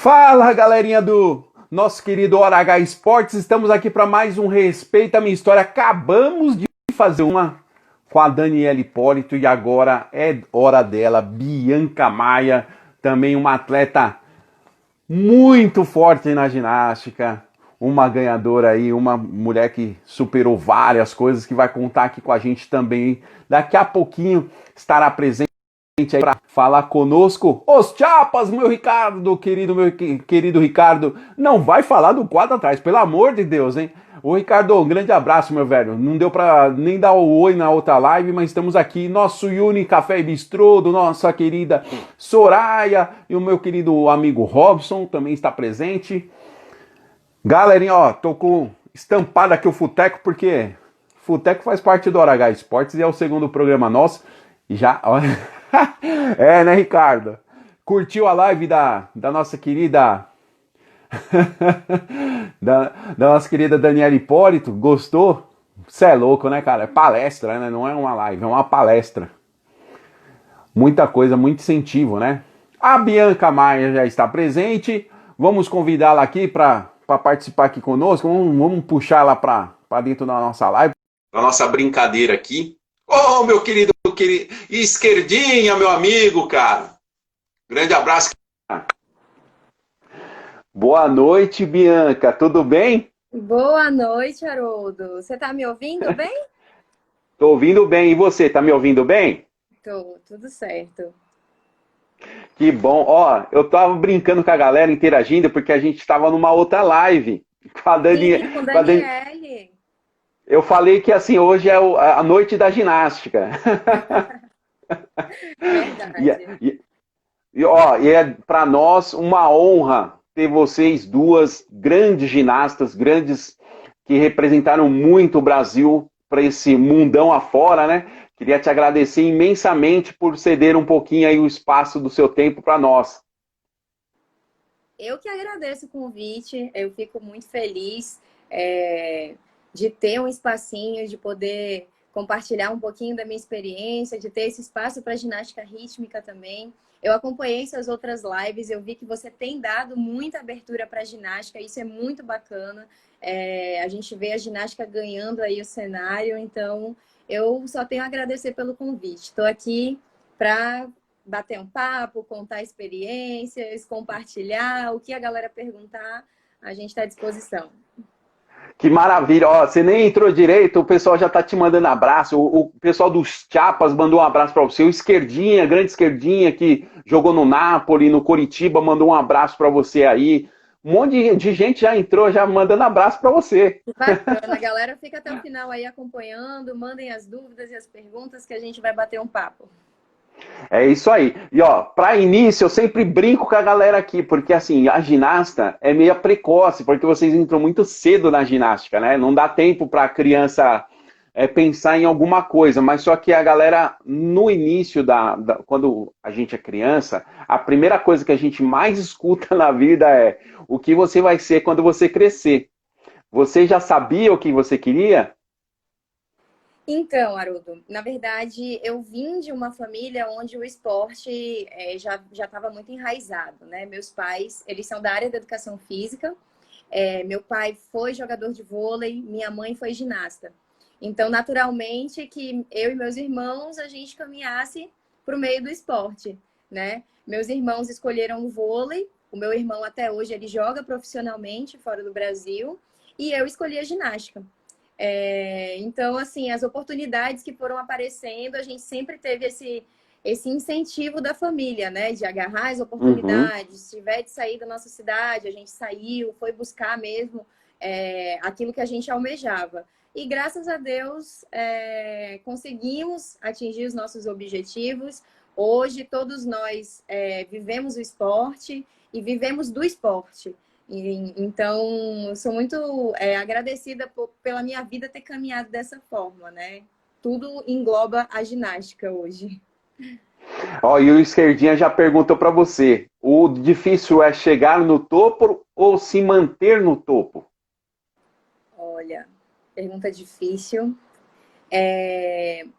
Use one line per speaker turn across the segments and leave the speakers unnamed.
Fala, galerinha do nosso querido Hora H Esportes. Estamos aqui para mais um Respeita a Minha História. Acabamos de fazer uma com a Daniela Hipólito e agora é hora dela, Bianca Maia, também uma atleta muito forte na ginástica, uma ganhadora aí, uma mulher que superou várias coisas, que vai contar aqui com a gente também. Daqui a pouquinho estará presente aí para falar conosco. Os chapas, meu querido Ricardo, não vai falar do quadro atrás, pelo amor de Deus, hein? Ô Ricardo, um grande abraço, meu velho. Não deu pra nem dar o oi na outra live, mas estamos aqui. Nosso Yuni Café e Bistrô, do nossa querida Soraya e o meu querido amigo Robson também está presente. Galerinha, ó, tô com estampado aqui o Futeco, porque Futeco faz parte do Hora H Esportes e é o segundo programa nosso. E já, ó, é, né, Ricardo? Curtiu a live da nossa querida da nossa querida Daniela Hipólito? Gostou? Você é louco, né, cara? É palestra, né? Não é uma live, é uma palestra. Muita coisa, muito incentivo, né? A Bianca Maia já está presente. Vamos convidá-la aqui para participar aqui conosco. Vamos puxar ela para dentro da nossa live. Da nossa brincadeira aqui. Ô, meu querido, esquerdinha, meu amigo, cara. Grande abraço. Boa noite, Bianca. Tudo bem?
Boa noite, Haroldo. Você tá me ouvindo bem?
Tô ouvindo bem. E você, tá me ouvindo bem?
Tô, tudo certo.
Que bom. Ó, eu tava brincando com a galera, interagindo, porque a gente estava numa outra live com a Dani.
Sim, com
Com a Dani.
Daniele.
Eu falei que assim, hoje é a noite da ginástica. E,
Verdade.
e, e é para nós uma honra ter vocês duas grandes ginastas, grandes que representaram muito o Brasil para esse mundão afora, né? Queria te agradecer imensamente por ceder um pouquinho aí o espaço do seu tempo para nós.
Eu que agradeço o convite. Eu fico muito feliz de ter um espacinho, de poder compartilhar um pouquinho da minha experiência, de ter esse espaço para ginástica rítmica também. Eu acompanhei suas outras lives, eu vi que você tem dado muita abertura para a ginástica, isso é muito bacana. A gente vê a ginástica ganhando aí o cenário, então eu só tenho a agradecer pelo convite. Estou aqui para bater um papo, contar experiências, compartilhar, o que a galera perguntar, a gente está à disposição.
Que maravilha, ó, você nem entrou direito, o pessoal já tá te mandando abraço, o pessoal dos Chapas mandou um abraço para você, o Esquerdinha, grande Esquerdinha, que jogou no Napoli, no Coritiba, mandou um abraço para você aí, um monte de gente já entrou, já mandando abraço para você.
Bacana, a galera fica até o final aí acompanhando, mandem as dúvidas e as perguntas que a gente vai bater um papo.
É isso aí. E ó, para início, eu sempre brinco com a galera aqui, porque assim, a ginasta é meio precoce, porque vocês entram muito cedo na ginástica, né? Não dá tempo para a criança pensar em alguma coisa, mas só que a galera, no início quando a gente é criança, a primeira coisa que a gente mais escuta na vida é o que você vai ser quando você crescer. Você já sabia o que você queria?
Então, Haroldo, na verdade, eu vim de uma família onde o esporte já estava muito enraizado, né? Meus pais, eles são da área da educação física. Meu pai foi jogador de vôlei, minha mãe foi ginasta. Então, naturalmente, que eu e meus irmãos, a gente caminhasse para o meio do esporte, né? Meus irmãos escolheram o vôlei. O meu irmão, até hoje, ele joga profissionalmente fora do Brasil. E eu escolhi a ginástica. Então, assim, as oportunidades que foram aparecendo, a gente sempre teve esse incentivo da família, né? De agarrar as
Uhum.
oportunidades. Se tiver de sair da nossa cidade, a gente saiu, foi buscar mesmo aquilo que a gente almejava. E graças a Deus conseguimos atingir os nossos objetivos. Hoje todos nós vivemos o esporte e vivemos do esporte. Então, eu sou muito agradecida pela minha vida ter caminhado dessa forma, né? Tudo engloba a ginástica hoje.
Ó, e o Esquerdinha já perguntou para você: o difícil é chegar no topo ou se manter no topo?
Olha, pergunta difícil.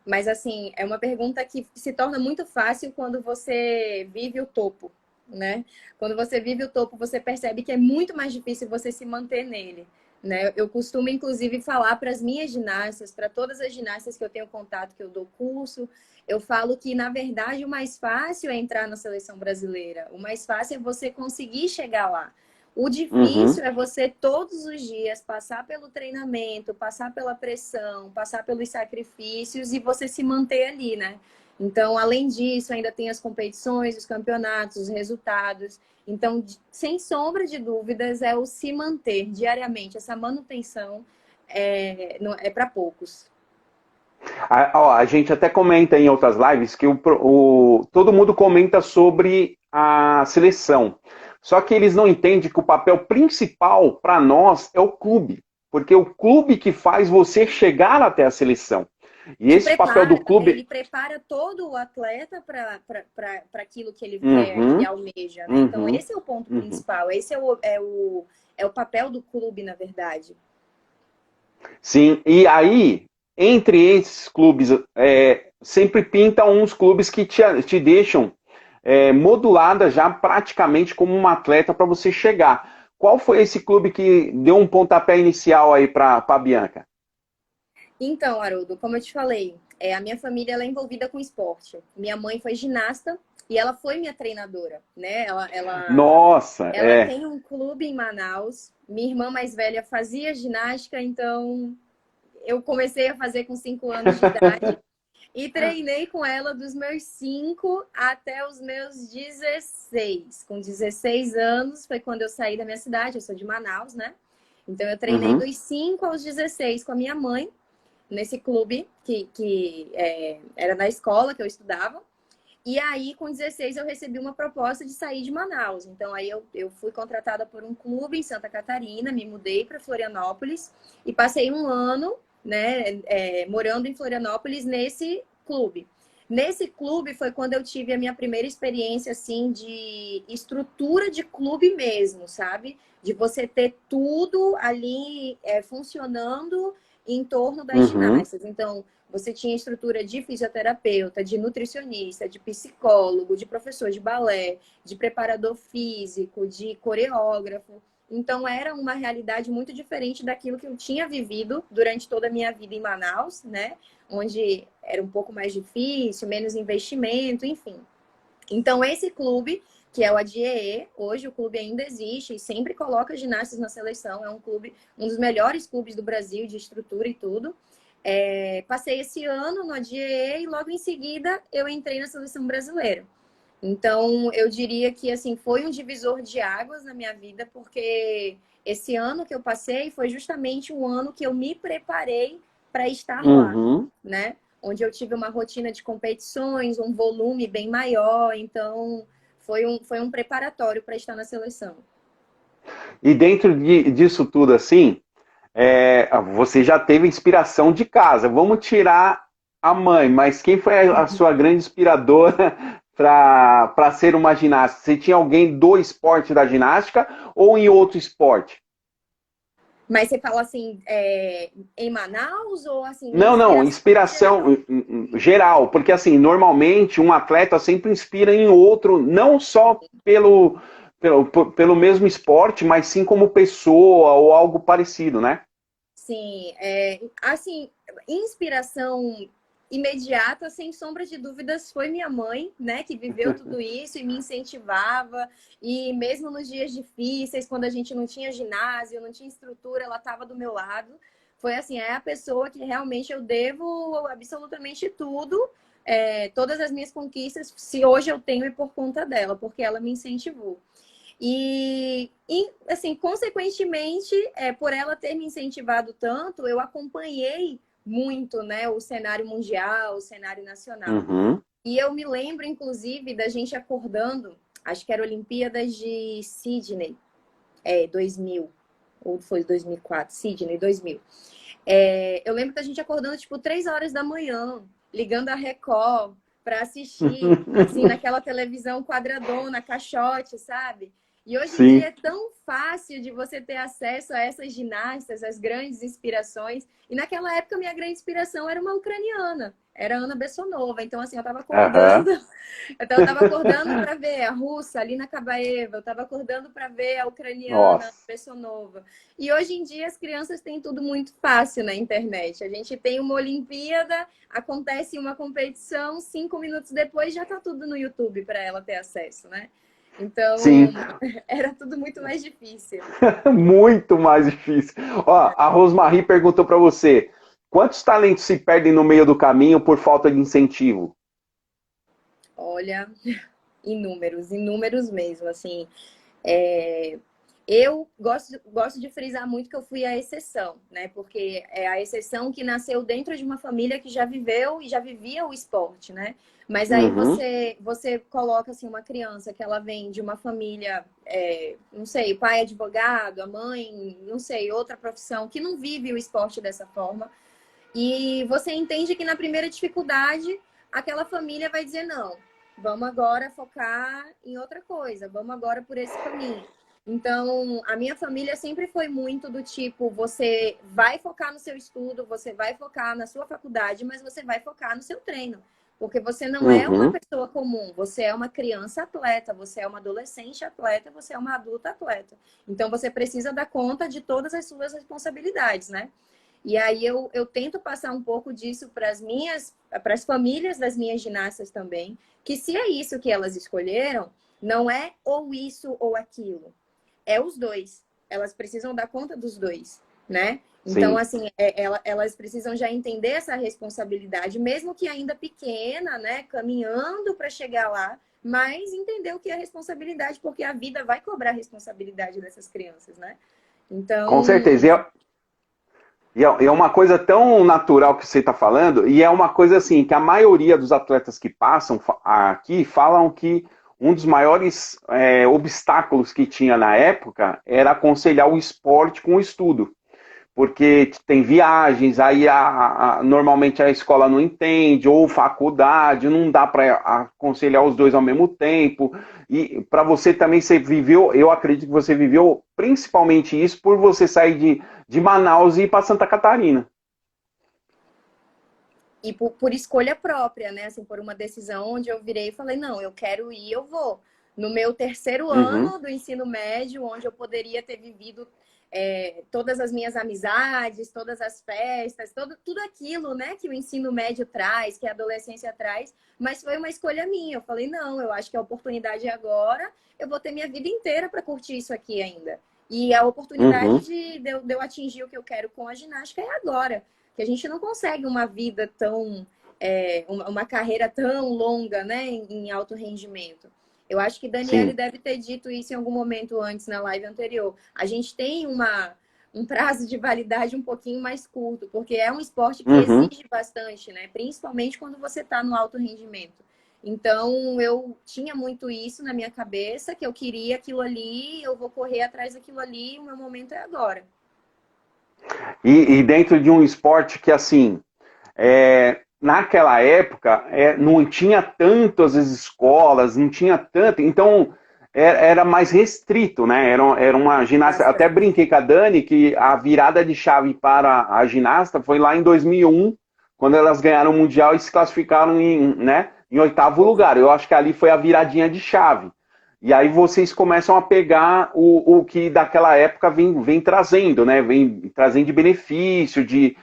Mas, assim, é uma pergunta que se torna muito fácil quando você vive o topo, né? Quando você vive o topo, você percebe que é muito mais difícil você se manter nele, né? Eu costumo, inclusive, falar para as minhas ginastas, para todas as ginastas que eu tenho contato, que eu dou curso, eu falo que, na verdade, o mais fácil é entrar na seleção brasileira. O mais fácil é você conseguir chegar lá. O
Uhum.
difícil é você, todos os dias, passar pelo treinamento, passar pela pressão, passar pelos sacrifícios e você se manter ali, né? Então, além disso, ainda tem as competições, os campeonatos, os resultados. Então, sem sombra de dúvidas, é o se manter diariamente. Essa manutenção é para poucos.
A gente até comenta em outras lives que todo mundo comenta sobre a seleção. Só que eles não entendem que o papel principal para nós é o clube. Porque é o clube que faz você chegar até a seleção. E
Te
esse papel do
prepara, né?
clube.
Ele prepara todo o atleta para aquilo que ele quer, que ele
Uhum,
almeja, né? Então,
uhum,
esse é o ponto
uhum.
principal. Esse é o papel do clube, na verdade.
Sim, e aí, entre esses clubes, sempre pinta uns clubes que te deixam modulada já praticamente como um atleta para você chegar. Qual foi esse clube que deu um pontapé inicial aí para a Bianca?
Então, Haroldo, como eu te falei, a minha família ela é envolvida com esporte. Minha mãe foi ginasta e ela foi minha treinadora, né?
Nossa,
Ela tem um clube em Manaus. Minha irmã mais velha fazia ginástica, então eu comecei a fazer com 5 anos de idade e treinei com ela dos meus 5 até os meus 16. Com 16 anos foi quando eu saí da minha cidade, eu sou de Manaus, né? Então eu treinei
uhum,
dos 5 aos 16 com a minha mãe nesse clube que era na escola que eu estudava. E aí, com 16, eu recebi uma proposta de sair de Manaus. Então, aí eu fui contratada por um clube em Santa Catarina, me mudei para Florianópolis e passei um ano, né, morando em Florianópolis nesse clube. Nesse clube foi quando eu tive a minha primeira experiência, assim, de estrutura de clube mesmo, sabe? De você ter tudo ali funcionando em torno das
uhum.
ginastas. Então, você tinha estrutura de fisioterapeuta, de nutricionista, de psicólogo, de professor de balé, de preparador físico, de coreógrafo. Então, era uma realidade muito diferente daquilo que eu tinha vivido durante toda a minha vida em Manaus, né? Onde era um pouco mais difícil, menos investimento, enfim. Então, esse clube, que é o ADIE, hoje o clube ainda existe e sempre coloca ginastas na seleção. É um clube, um dos melhores clubes do Brasil de estrutura e tudo. Passei esse ano no ADIE e logo em seguida eu entrei na seleção brasileira. Então, eu diria que assim foi um divisor de águas na minha vida, porque esse ano que eu passei foi justamente um ano que eu me preparei para estar lá,
Uhum.
né? Onde eu tive uma rotina de competições, um volume bem maior, então foi um preparatório para estar na seleção.
E dentro disso tudo, assim, você já teve inspiração de casa. Vamos tirar a mãe, mas quem foi a sua grande inspiradora para ser uma ginasta? Você tinha alguém do esporte da ginástica ou em outro esporte?
Mas você fala assim, em Manaus ou assim, minha
Não, não,
inspiração em
inspiração
geral?
geral, porque assim, normalmente um atleta sempre inspira em outro, não só pelo mesmo esporte, mas sim como pessoa ou algo parecido, né?
Sim, assim, inspiração imediata, sem sombra de dúvidas, foi minha mãe, né, que viveu tudo isso e me incentivava. E mesmo nos dias difíceis, quando a gente não tinha ginásio, não tinha estrutura, ela estava do meu lado. Foi assim, é a pessoa que realmente eu devo absolutamente tudo, todas as minhas conquistas, se hoje eu tenho, é por conta dela, porque ela me incentivou. E assim, consequentemente, por ela ter me incentivado tanto, eu acompanhei muito, né, o cenário mundial, o cenário nacional.
Uhum.
E eu me lembro, inclusive, da gente acordando, acho que era Olimpíadas de Sydney, 2000, ou foi 2004, Sydney, 2000. Eu lembro da gente acordando, tipo, 3 horas da manhã, ligando a Record para assistir, assim, naquela televisão quadradona, caixote, sabe? E hoje em dia
Sim.
é tão fácil de você ter acesso a essas ginastas, as grandes inspirações. E naquela época, minha grande inspiração era uma ucraniana. Era Ana Bessonova. Então, assim, eu tava
Aham.
acordando, então eu tava acordando para ver a russa, Alina Kabaeva, eu tava acordando para ver a ucraniana, Ana
Nossa.
Bessonova. E hoje em dia as crianças têm tudo muito fácil na internet. A gente tem uma Olimpíada, acontece uma competição, 5 minutos depois já tá tudo no YouTube para ela ter acesso, né? Então,
Sim,
era tudo muito mais difícil.
muito mais difícil. Ó, a Rosmarie perguntou para você: quantos talentos se perdem no meio do caminho por falta de incentivo?
Olha, inúmeros, inúmeros mesmo, assim. É, eu gosto de frisar muito que eu fui a exceção, né? Porque é a exceção que nasceu dentro de uma família que já viveu e já vivia o esporte, né? Mas aí
Uhum,
você coloca assim uma criança que ela vem de uma família, não sei, o pai é advogado, a mãe, não sei, outra profissão que não vive o esporte dessa forma. E você entende que na primeira dificuldade, aquela família vai dizer não, vamos agora focar em outra coisa, vamos agora por esse caminho. Então, a minha família sempre foi muito do tipo, você vai focar no seu estudo, você vai focar na sua faculdade, mas você vai focar no seu treino. Porque você não é uma
uhum,
pessoa comum, você é uma criança atleta, você é uma adolescente atleta, você é uma adulta atleta. Então, você precisa dar conta de todas as suas responsabilidades, né? E aí eu tento passar um pouco disso para as famílias das minhas ginastas também, que se é isso que elas escolheram, não é ou isso ou aquilo, é os dois. Elas precisam dar conta dos dois, né? Então,
sim.
assim, elas precisam já entender essa responsabilidade, mesmo que ainda pequena, né? Caminhando para chegar lá, mas entender o que é responsabilidade, porque a vida vai cobrar a responsabilidade dessas crianças, né?
Com
Então,
certeza. E é uma coisa tão natural que você está falando, e é uma coisa assim, que a maioria dos atletas que passam aqui falam que um dos maiores obstáculos que tinha na época era aconselhar o esporte com o estudo. Porque tem viagens, aí normalmente a escola não entende, ou faculdade, não dá para aconselhar os dois ao mesmo tempo. E para você também, você viveu, eu acredito que você viveu principalmente isso por você sair de Manaus e ir para Santa Catarina.
e por escolha própria, né? Assim, por uma decisão onde eu virei e falei, não, eu quero ir, eu vou. No meu terceiro
Uhum,
ano do ensino médio, onde eu poderia ter vivido todas as minhas amizades, todas as festas, tudo aquilo, né, que o ensino médio traz, que a adolescência traz, mas foi uma escolha minha. Eu falei, não, eu acho que a oportunidade é agora, eu vou ter minha vida inteira para curtir isso aqui ainda. E a oportunidade
uhum,
de eu atingir o que eu quero com a ginástica é agora que a gente não consegue uma vida tão, uma carreira tão longa, né, em alto rendimento. Eu acho que Daniele
sim.
deve ter dito isso em algum momento antes na live anterior. A gente tem um prazo de validade um pouquinho mais curto, porque é um esporte que
Uhum.
exige bastante, né? Principalmente quando você está no alto rendimento. Então, eu tinha muito isso na minha cabeça, que eu queria aquilo ali, eu vou correr atrás daquilo ali, o meu momento é agora.
E dentro de um esporte que, assim, naquela época não tinha tantas escolas, não tinha tanto, então era mais restrito, né? Era uma ginástica. Até
Bastante.
brinquei com a Dani que a virada de chave para a ginasta foi lá em 2001, quando elas ganharam o Mundial e se classificaram né, em oitavo lugar. Eu acho que ali foi a viradinha de chave. E aí vocês começam a pegar o que daquela época vem trazendo, né? Vem trazendo de benefício, de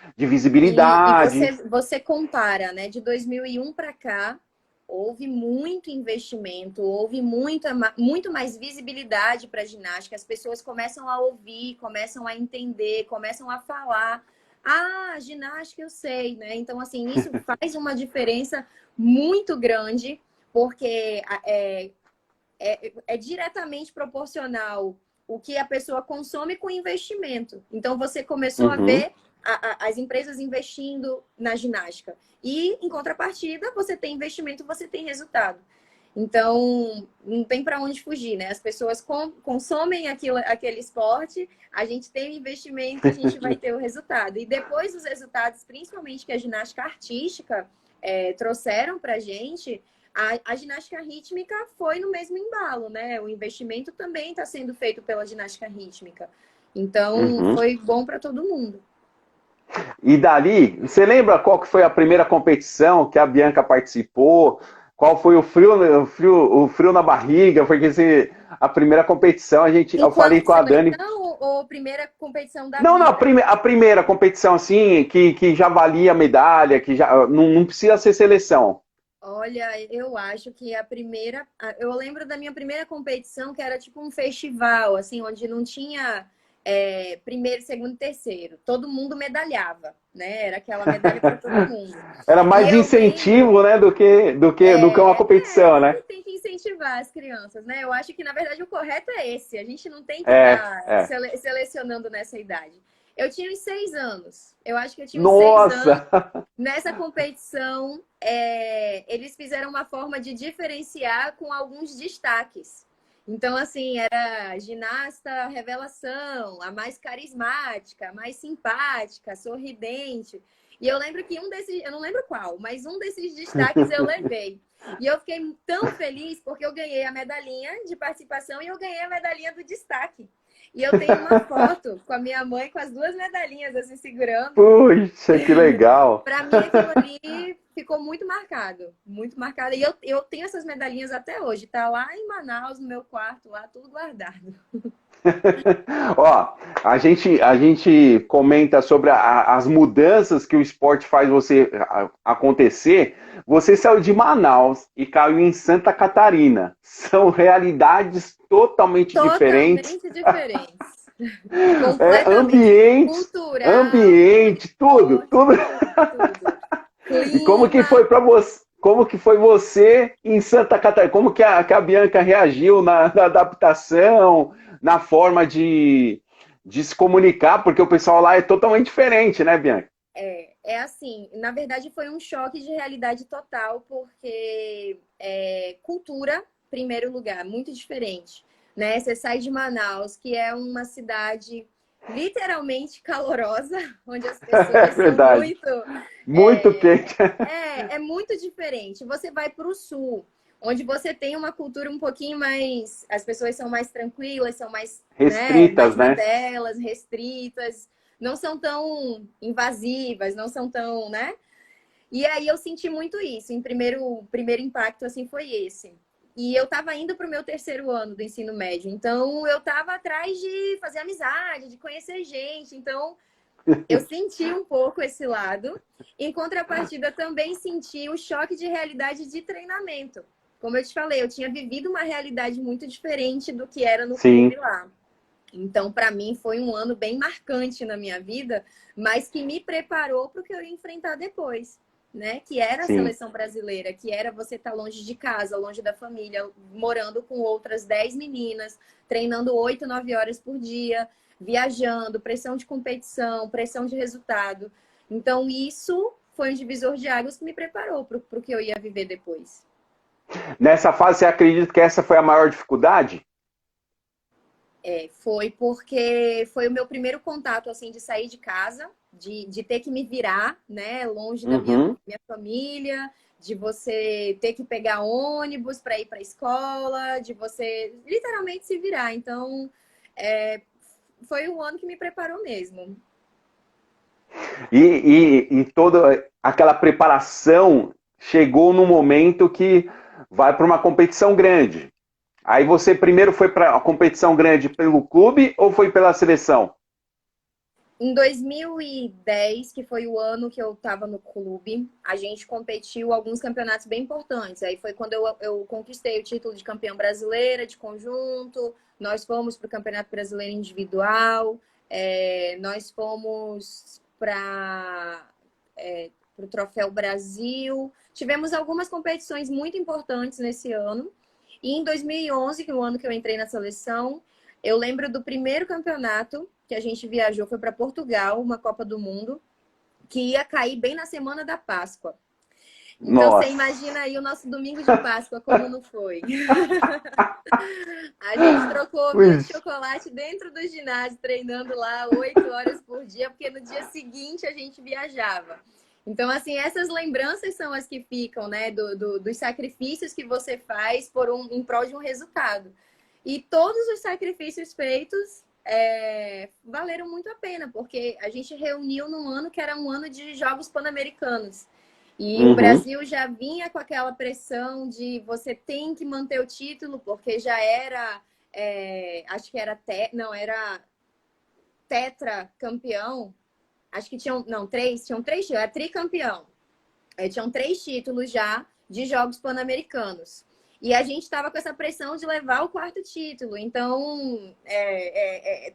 E
visibilidade.
você compara, né? De 2001 para cá, houve muito investimento, houve muito mais visibilidade para a ginástica. As pessoas começam a ouvir, começam a entender, começam a falar. Ah, ginástica eu sei, né? Então, assim, isso faz uma diferença muito grande, porque é diretamente proporcional o que a pessoa consome com o investimento. Então, você começou a
Uhum.
ver as empresas investindo na ginástica. E, em contrapartida, você tem investimento, você tem resultado. Então, não tem para onde fugir, né? As pessoas consomem aquele esporte, a gente tem o investimento, a gente vai ter o resultado. E depois os resultados, principalmente que a ginástica artística trouxeram para a gente, a ginástica rítmica foi no mesmo embalo, né? O investimento também está sendo feito pela ginástica rítmica. Então,
Uhum.
foi bom para todo mundo.
E dali, você lembra qual que foi a primeira competição que a Bianca participou? Qual foi o frio na barriga? Porque a primeira competição eu falei
Enquanto
com a Dani.
seleção ou primeira competição da
Não,
vida?
a primeira competição assim, que já valia medalha, que já não precisa ser seleção.
Olha, eu acho que a primeira. Eu lembro da minha primeira competição, que era tipo um festival, assim, onde não tinha primeiro, segundo e terceiro. Todo mundo medalhava, né? Era aquela medalha para todo mundo.
Era
E
mais
eu lembro.
incentivo, né, do que uma competição,
A
né?
gente tem que incentivar as crianças, né? Eu acho que, na verdade, o correto é esse. A gente não tem que
É,
estar
é.
selecionando nessa idade. Eu tinha uns 6 anos. Eu acho que eu tinha uns 6 anos.
Nossa!
Nessa competição, eles fizeram uma forma de diferenciar com alguns destaques. Então, assim, era ginasta revelação, a mais carismática, a mais simpática, sorridente. E eu lembro que um desses, eu não lembro qual, mas um desses destaques eu levei. E eu fiquei tão feliz porque eu ganhei a medalhinha de participação e eu ganhei a medalhinha do destaque. E eu tenho uma foto com a minha mãe com as duas medalhinhas assim segurando.
Puxa, que legal!
Para mim, aquilo ali ficou muito marcado, muito marcado. E eu tenho essas medalhinhas até hoje. Tá lá em Manaus, no meu quarto, lá, tudo guardado.
Ó, a gente comenta sobre as mudanças que o esporte faz você acontecer. Você saiu de Manaus e caiu em Santa Catarina. São realidades totalmente diferentes.
Totalmente diferentes.
É,
Completamente.
ambientes,
Cultural,
ambiente, tudo,
esporte,
tudo.
tudo, tudo.
E como que
Clima.
foi para você? Como que foi você em Santa Catarina? Como que a Bianca reagiu na adaptação, na forma de se comunicar? Porque o pessoal lá é totalmente diferente, né, Bianca?
É assim, na verdade foi um choque de realidade total, porque cultura, primeiro lugar, muito diferente, né? Você sai de Manaus, que é uma cidade literalmente calorosa, onde as
É
pessoas são
verdade.
muito.
Muito
É,
quente.
é muito diferente. Você vai para o sul, onde você tem uma cultura um pouquinho mais. As pessoas são mais tranquilas, são mais, né, mais
Restritas,
na
né?
delas, restritas, não são tão invasivas, não são tão, né? E aí eu senti muito isso. Primeiro impacto assim foi esse. E eu estava indo para o meu terceiro ano do ensino médio, então eu estava atrás de fazer amizade, de conhecer gente. Então eu senti um pouco esse lado. Em contrapartida, também senti o choque de realidade de treinamento. Como eu te falei, eu tinha vivido uma realidade muito diferente do que era no clube
Sim,
lá. Então, para mim, foi um ano bem marcante na minha vida, mas que me preparou para o que eu ia enfrentar depois, né? Que era a
sim.
seleção brasileira, que era você estar longe de casa, longe da família, morando com outras 10 meninas, treinando 8, 9 horas por dia, viajando, pressão de competição, pressão de resultado. Então, isso foi um divisor de águas que me preparou para o que eu ia viver depois.
Nessa fase, você acredita que essa foi a maior dificuldade?
Foi porque foi o meu primeiro contato, assim, de sair de casa, de ter que me virar, né, longe da
Uhum.
minha família, de você ter que pegar ônibus para ir para a escola, de você literalmente se virar. Então, é, foi o ano que me preparou mesmo.
E toda aquela preparação chegou no momento que vai para uma competição grande. Aí você primeiro foi para a competição grande pelo clube ou foi pela seleção?
Em 2010, que foi o ano que eu estava no clube, a gente competiu alguns campeonatos bem importantes. Aí foi quando eu conquistei o título de campeã brasileira de conjunto, nós fomos para o Campeonato Brasileiro Individual, nós fomos para o Troféu Brasil. Tivemos algumas competições muito importantes nesse ano. E em 2011, que é o ano que eu entrei na seleção, eu lembro do primeiro campeonato que a gente viajou, foi para Portugal, uma Copa do Mundo, que ia cair bem na semana da Páscoa. Então você
Nossa.
imagina aí o nosso domingo de Páscoa como não foi. A gente trocou ovinho de
Ui.
chocolate dentro do ginásio, treinando lá 8 horas por dia, porque no dia seguinte a gente viajava. Então, assim, essas lembranças são as que ficam, né? Dos sacrifícios que você faz em prol de um resultado. E todos os sacrifícios feitos valeram muito a pena, porque a gente reuniu num ano que era um ano de Jogos Pan-Americanos. E o
Uhum,
Brasil já vinha com aquela pressão de você tem que manter o título, porque já era, acho que era, não, era tetracampeão. Acho que tinham, não, tinham três, era tricampeão. Tinham 3 títulos já de Jogos Pan-Americanos. E a gente estava com essa pressão de levar o 4º título. Então,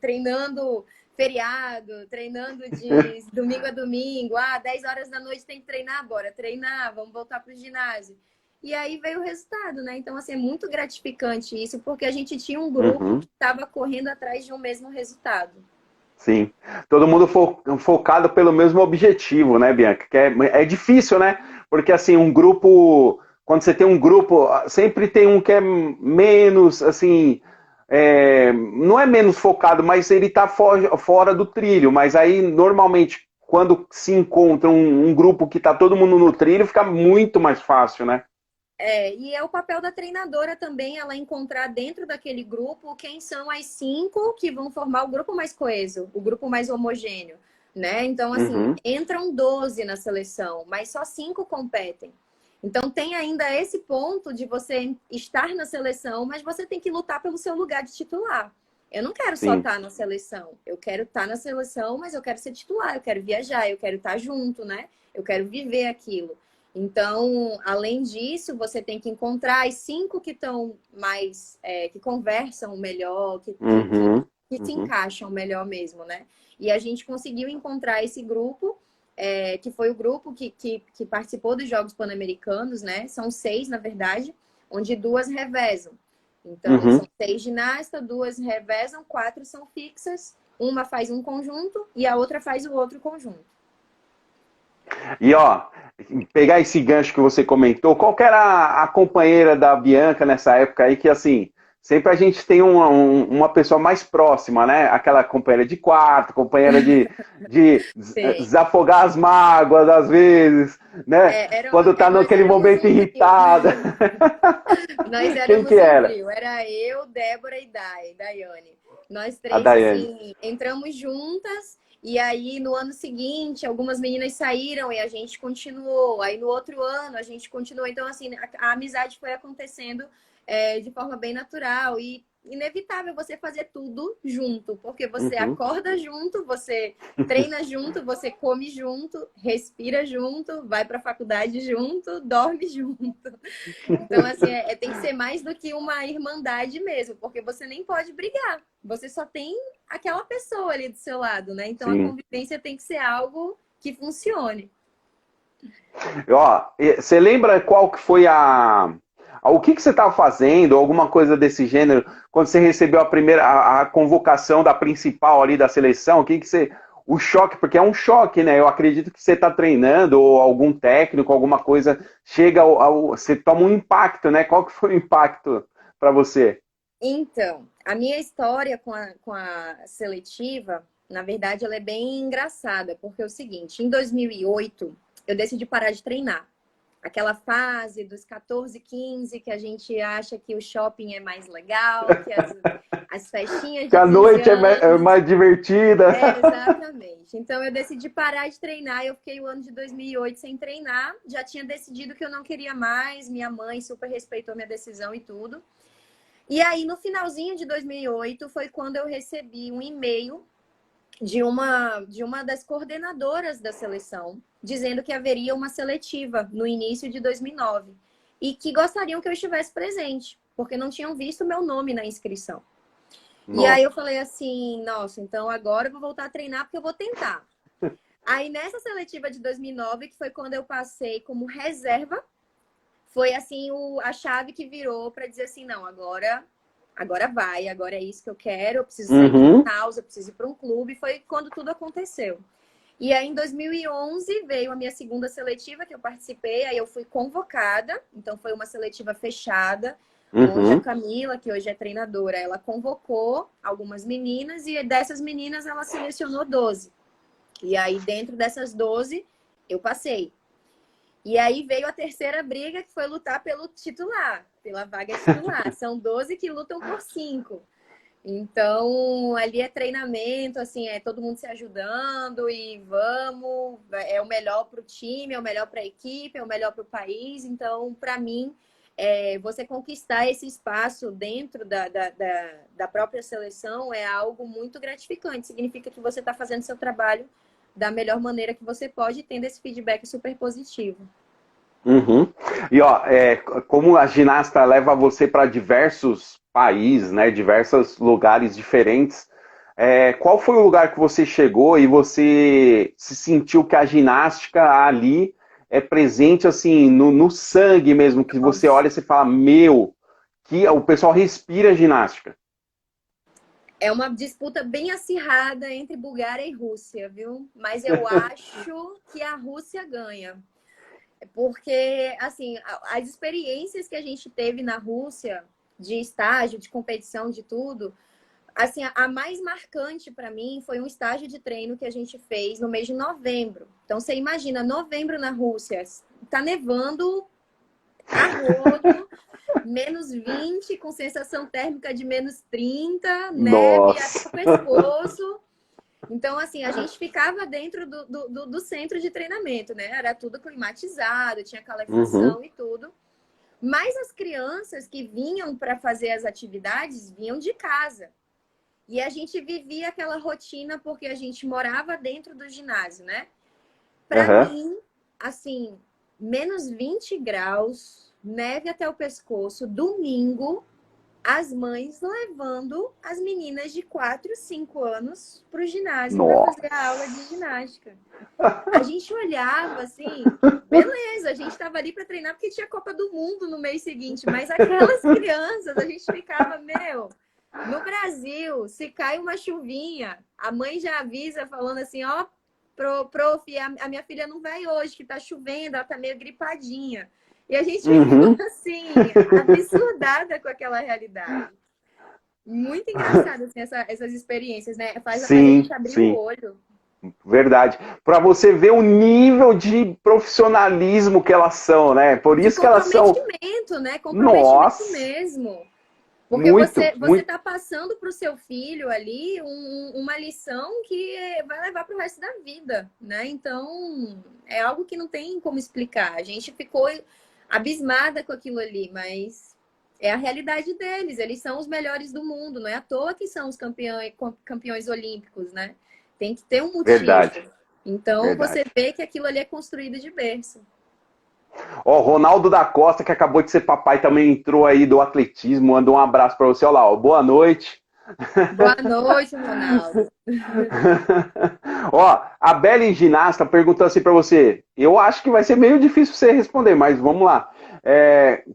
treinando feriado, treinando de domingo a domingo. 10 horas da noite tem que treinar, bora treinar, vamos voltar para o ginásio. E aí veio o resultado, né? Então, assim, é muito gratificante isso, porque a gente tinha um grupo
uhum.
que estava correndo atrás de um mesmo resultado.
Sim, todo mundo focado pelo mesmo objetivo, né, Bianca? Que é difícil, né? Porque assim, um grupo, quando você tem um grupo, sempre tem um que é menos, assim, não é menos focado, mas ele tá fora do trilho. Mas aí, normalmente, quando se encontra um grupo que tá todo mundo no trilho, fica muito mais fácil, né?
E é o papel da treinadora também, ela encontrar dentro daquele grupo quem são as 5 que vão formar o grupo mais coeso, o grupo mais homogêneo, né? Então, assim,
Uhum,
entram 12 na seleção, mas só 5 competem. Então, tem ainda esse ponto de você estar na seleção, mas você tem que lutar pelo seu lugar de titular. Eu não quero só
sim.
estar na seleção. Eu quero estar na seleção, mas eu quero ser titular, eu quero viajar, eu quero estar junto, né? Eu quero viver aquilo. Então, além disso, você tem que encontrar as 5 que estão mais, que conversam melhor,
Uhum,
que se
uhum,
encaixam melhor mesmo, né? E a gente conseguiu encontrar esse grupo, que foi o grupo que participou dos Jogos Pan-Americanos, né? São 6, na verdade, onde 2 revezam. Então,
uhum.
são 6 ginastas, 2 revezam, 4 são fixas, uma faz um conjunto e a outra faz o outro conjunto.
E ó, pegar esse gancho que você comentou, qual que era a companheira da Bianca nessa época aí que assim, sempre a gente tem uma pessoa mais próxima, né? Aquela companheira de quarto, companheira de
Sim.
desafogar as mágoas às vezes, né? Quando tá
Nós
naquele
éramos
momento
um trio.
irritado.
Nós
Quem que
éramos um
era?
trio. Era eu, Débora e Daiane. Nós
A
três,
Daiane.
assim, entramos juntas. E aí, no ano seguinte, algumas meninas saíram e a gente continuou. Aí, no outro ano, a gente continuou. Então, assim, a amizade foi acontecendo de forma bem natural. E inevitável você fazer tudo junto. Porque você
Uhum.
acorda junto, você treina junto, você come junto, respira junto, vai para a faculdade junto, dorme junto. Então, assim, tem que ser mais do que uma irmandade mesmo, porque você nem pode brigar. Você só tem aquela pessoa ali do seu lado, né? Então, a
Sim.
convivência tem que ser algo que funcione.
Ó, você lembra qual que foi o que você estava fazendo, alguma coisa desse gênero, quando você recebeu a primeira a convocação da principal ali da seleção? O que você o choque, porque é um choque, né? Eu acredito que você está treinando ou algum técnico, alguma coisa chega você toma um impacto, né? Qual que foi o impacto para você?
Então, a minha história com a seletiva, na verdade, ela é bem engraçada, porque é o seguinte, em 2008, eu decidi parar de treinar. Aquela fase dos 14, 15, que a gente acha que o shopping é mais legal, que as festinhas
Que
de
a
15
noite é
anos.
mais divertida.
Exatamente. Então, eu decidi parar de treinar. Eu fiquei o ano de 2008 sem treinar. Já tinha decidido que eu não queria mais. Minha mãe super respeitou minha decisão e tudo. E aí, no finalzinho de 2008, foi quando eu recebi um e-mail de uma das coordenadoras da seleção, dizendo que haveria uma seletiva no início de 2009 e que gostariam que eu estivesse presente, porque não tinham visto meu nome na inscrição. E aí eu
Nossa.
falei assim, nossa, então agora eu vou voltar a treinar porque eu vou tentar. Aí nessa seletiva de 2009, que foi quando eu passei como reserva, foi assim a chave que virou para dizer assim, não, agora vai, agora é isso que eu quero, eu preciso sair de
Uhum.
Manaus, eu preciso ir para um clube. Foi quando tudo aconteceu. E aí, em 2011, veio a minha segunda seletiva que eu participei. Aí eu fui convocada. Então, foi uma seletiva fechada, onde a
Uhum.
Camila, que hoje é treinadora, ela convocou algumas meninas e dessas meninas ela selecionou 12. E aí, dentro dessas 12, eu passei. E aí veio a terceira briga, que foi lutar pelo titular, pela vaga titular. São 12 que lutam por 5. Então, ali é treinamento, assim, é todo mundo se ajudando e vamos, é o melhor para o time, é o melhor para a equipe, é o melhor para o país. Então, para mim, você conquistar esse espaço dentro da própria seleção é algo muito gratificante. Significa que você está fazendo seu trabalho da melhor maneira que você pode, tendo esse feedback super positivo.
Uhum. E ó, como a ginasta leva você para diversos países, né, diversos lugares diferentes, qual foi o lugar que você chegou e você se sentiu que a ginástica ali é presente assim no sangue mesmo, que você olha e você fala, meu, que o pessoal respira ginástica.
É uma disputa bem acirrada entre Bulgária e Rússia, viu? Mas eu acho que a Rússia ganha. Porque, assim, as experiências que a gente teve na Rússia, de estágio, de competição, de tudo, assim, a mais marcante para mim foi um estágio de treino que a gente fez no mês de novembro. Então, você imagina, novembro na Rússia, tá nevando a rodo, -20, com sensação térmica de -30, neve até o
Nossa.
pescoço. Então, assim, a gente ficava dentro do centro de treinamento, né? Era tudo climatizado, tinha
Uhum.
calefação e tudo. Mas as crianças que vinham para fazer as atividades vinham de casa. E a gente vivia aquela rotina porque a gente morava dentro do ginásio, né? Para
Aham.
mim, assim, -20 graus, neve até o pescoço, domingo, as mães levando as meninas de 4, 5 anos para o ginásio para fazer a aula de
Nossa.
ginástica. A gente olhava assim, beleza, a gente estava ali para treinar porque tinha Copa do Mundo no mês seguinte, mas aquelas crianças, a gente ficava, meu, no Brasil, se cai uma chuvinha, a mãe já avisa falando assim, ó, prof, a minha filha não vai hoje, que tá chovendo, ela tá meio gripadinha. E a gente ficava
Uhum.
assim, absurdada com aquela realidade. Muito engraçado, assim, essas experiências, né? Faz a gente
Sim,
abrir o
sim.
olho.
Verdade. Para você ver o nível de profissionalismo que elas são, né? Por
De
isso que elas são.
comprometimento, né? Comprometimento
Nossa,
mesmo. Porque
muito,
você
muito.
tá passando para o seu filho ali uma lição que vai levar para o resto da vida, né? Então, é algo que não tem como explicar. A gente ficou abismada com aquilo ali, mas é a realidade deles. Eles são os melhores do mundo. Não é à toa que são os campeões olímpicos, né? Tem que ter um motivo.
Verdade,
Então, você
verdade.
vê que aquilo ali é construído de berço.
Ó, Ronaldo da Costa, que acabou de ser papai, também entrou aí do atletismo. Mandou um abraço para você. Olha lá, ó, boa noite.
Boa noite, Ronaldo.
Ó, a Bela Ginasta perguntou assim para você. Eu acho que vai ser meio difícil você responder, mas vamos lá.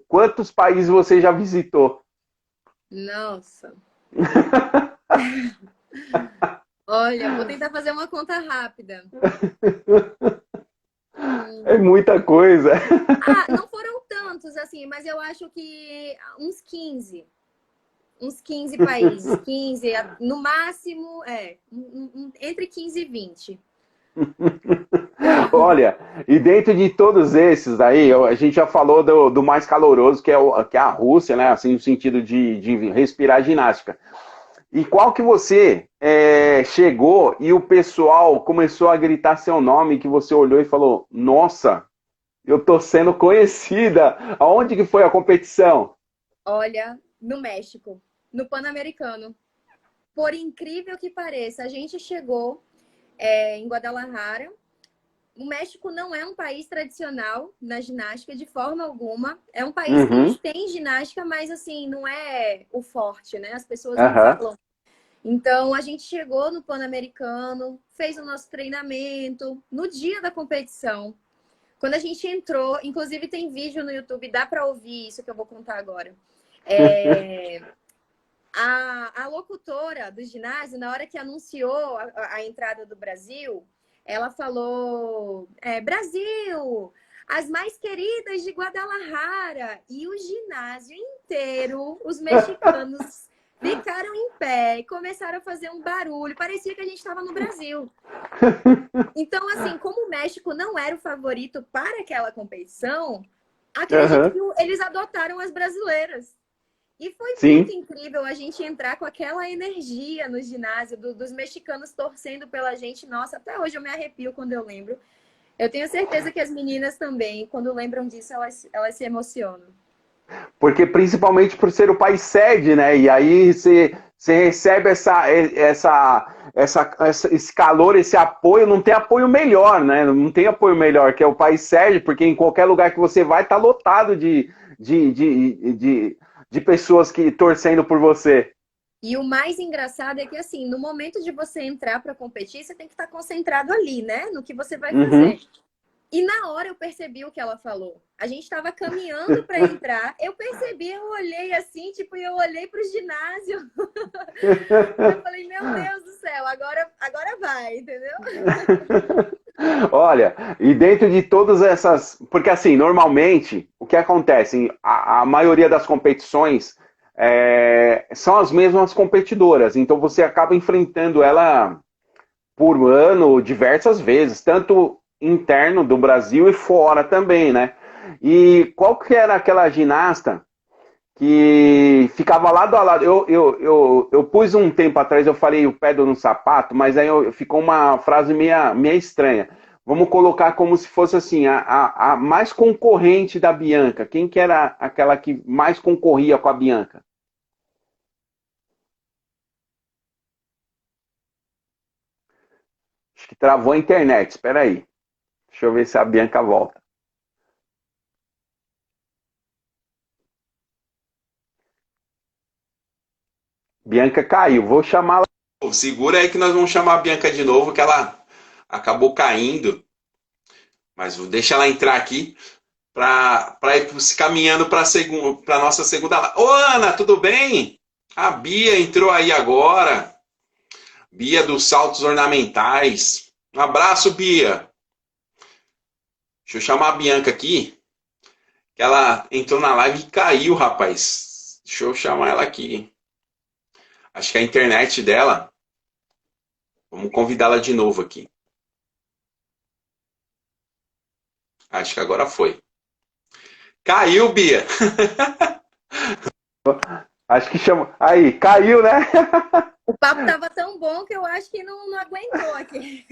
Quantos países você já visitou?
Nossa. Olha, vou tentar fazer uma conta rápida.
É
Hum.
muita coisa.
Ah, não foram tantos, assim, mas eu acho que uns 15. Uns 15 países. 15, no máximo, entre 15 e 20.
Olha, e dentro de todos esses aí, a gente já falou do mais caloroso, que é a Rússia, né? Assim, no sentido de respirar ginástica. E qual que você chegou e o pessoal começou a gritar seu nome, que você olhou e falou, nossa, eu tô sendo conhecida. Aonde que foi a competição?
Olha, no México, no Pan-Americano. Por incrível que pareça, a gente chegou em Guadalajara. O México não é um país tradicional na ginástica de forma alguma. É um país
Uhum,
que tem ginástica, mas assim, não é o forte, né? As pessoas não
aham.
falam. Então, a gente chegou no Pan-Americano, fez o nosso treinamento no dia da competição. Quando a gente entrou, inclusive tem vídeo no YouTube, dá para ouvir isso que eu vou contar agora. É, a locutora do ginásio, na hora que anunciou a entrada do Brasil, ela falou: Brasil, as mais queridas de Guadalajara. E o ginásio inteiro, os mexicanos ficaram em pé e começaram a fazer um barulho. Parecia que a gente estava no Brasil. Então, assim, como o México não era o favorito para aquela competição, acredito
Aham.
que eles adotaram as brasileiras. E foi muito
Sim.
incrível a gente entrar com aquela energia no ginásio, dos mexicanos torcendo pela gente. Nossa, até hoje eu me arrepio quando eu lembro. Eu tenho certeza que as meninas também, quando lembram disso, elas se emocionam.
Porque principalmente por ser o país sede, né? E aí você recebe esse calor, esse apoio, não tem apoio melhor, né? Não tem apoio melhor que é o país sede, porque em qualquer lugar que você vai, tá lotado de, de, de, de pessoas que torcendo por você.
E o mais engraçado é que, assim, no momento de você entrar para competir, você tem que estar concentrado ali, né? No que você vai
Uhum.
fazer. E na hora eu percebi o que ela falou. A gente estava caminhando para entrar, eu percebi, eu olhei assim, tipo, e eu olhei para o ginásio. Eu falei, meu Deus do céu, agora vai, entendeu?
Olha, e dentro de todas essas. Porque, assim, normalmente, o que acontece? A maioria das competições são as mesmas competidoras, então você acaba enfrentando ela por ano diversas vezes, tanto interno do Brasil e fora também, né? E qual que era aquela ginasta que ficava lado a lado? Eu pus um tempo atrás, eu falei o pé no sapato, mas aí ficou uma frase meia estranha. Vamos colocar como se fosse assim, a mais concorrente da Bianca. Quem que era aquela que mais concorria com a Bianca? Acho que travou a internet, espera aí. Deixa eu ver se a Bianca volta. Bianca caiu, vou chamá-la. Segura aí que nós vamos chamar a Bianca de novo, que ela acabou caindo. Mas deixa ela entrar aqui para ir se caminhando para a nossa segunda. Ô, Ana, tudo bem? A Bia entrou aí agora. Bia dos saltos ornamentais. Um abraço, Bia. Deixa eu chamar a Bianca aqui, que ela entrou na live e caiu, rapaz. Deixa eu chamar ela aqui. Acho que a internet dela. Vamos convidá-la de novo aqui. Acho que agora foi. Caiu, Bia. Acho que chama. Aí, caiu, né?
O papo estava tão bom que eu acho que não aguentou aqui.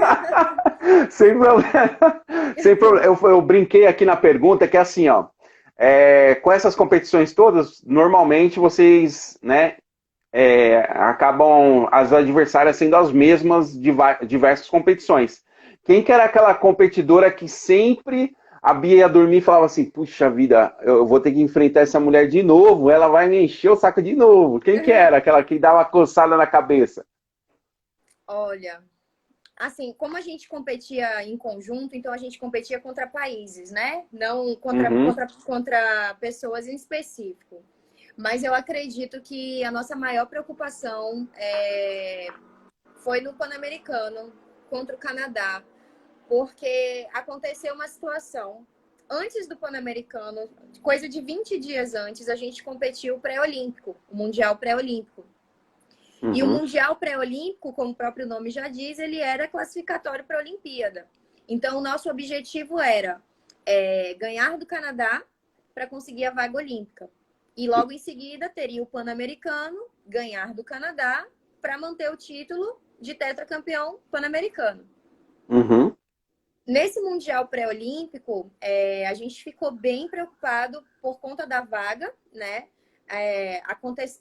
Sem problema. Sem problema. Eu brinquei aqui na pergunta que é assim, ó. Com essas competições todas, normalmente vocês, né, acabam as adversárias sendo as mesmas de diversas competições. Quem que era aquela competidora que sempre a Bia ia dormir e falava assim, puxa vida, eu vou ter que enfrentar essa mulher de novo, ela vai me encher o saco de novo. Quem que era aquela que dava uma coçada na cabeça?
Olha, assim, como a gente competia em conjunto, então a gente competia contra países, né? Não
Uhum,
contra pessoas em específico. Mas eu acredito que a nossa maior preocupação foi no Pan-Americano contra o Canadá, porque aconteceu uma situação. Antes do Pan-Americano, coisa de 20 dias antes, a gente competiu o pré-olímpico, o Mundial pré-olímpico. E o
uhum,
Mundial Pré-Olímpico, como o próprio nome já diz, ele era classificatório para a Olimpíada. Então, o nosso objetivo era ganhar do Canadá para conseguir a vaga olímpica. E logo em seguida teria o Pan-Americano, ganhar do Canadá para manter o título de tetracampeão pan-americano.
uhum.
Nesse Mundial Pré-Olímpico, a gente ficou bem preocupado por conta da vaga, né?